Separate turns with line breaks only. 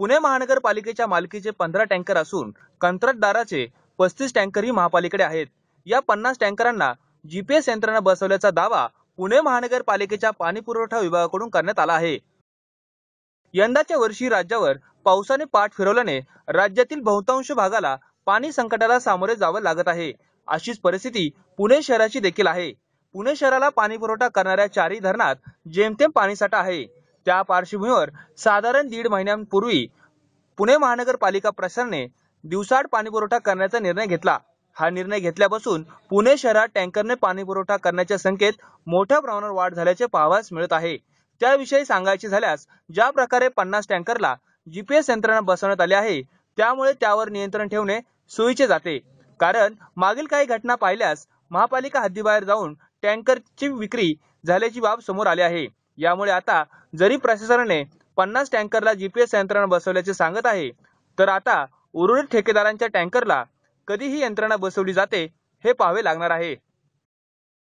पुणे महानगरपालिकेच्या मालकीचे 15 टँकर असून कंत्राटदाराचे 35 टँकरही महापालिकेकडे आहेत। या 50 टँकरांना जीपीएस यंत्रणा बसवल्याचा दावा पुणे महानगरपालिकेच्या पाणी पुरवठा विभागाकडून करण्यात आला आहे। यंदाच्या वर्षी राज्यावर पावसाने पाठ फिरवल्याने राज्यातील बहुतांश भागाला पाणी संकटाला सामोरे जावं लागत आहे। अशीच परिस्थिती पुणे शहराची देखील आहे। पुणे शहराला पाणी पुरवठा करणाऱ्या 4 धरणात जेमतेम पाणीसाठा आहे। त्या पार्श्वभूमीवर साधारण 1.5 महिन्यांपूर्वी पुणे महानगरपालिका प्रशासनाने दिवसाआड पाणी पुरवठा करण्याचा निर्णय घेतला। हा निर्णय घेतल्यापासून पुणे शहरात टँकरने पाणी पुरवठा करण्याच्या संख्येत मोठ्या प्रमाणावर वाढ झाल्याचे पाहावयास मिळत आहे। त्याविषयी सांगायचे झाल्यास ज्या प्रकारे 50 टँकरला जीपीएस यंत्रणा बसवण्यात आली आहे त्यामुळे त्यावर नियंत्रण ठेवणे सोयीचे जाते। कारण मागील काही घटना पाहिल्यास महापालिका हद्दीबाहेर जाऊन टँकरची विक्री झाल्याची बाब समोर आली आहे। यामुळे आता जरी प्रशासनाने 50 टँकरला जीपीएस यंत्रणा बसवल्याचे सांगत आहे, तर आता उर्वरित ठेकेदारांच्या टँकरला कधी ही यंत्रणा बसवली जाते हे पाहावे लागणार आहे।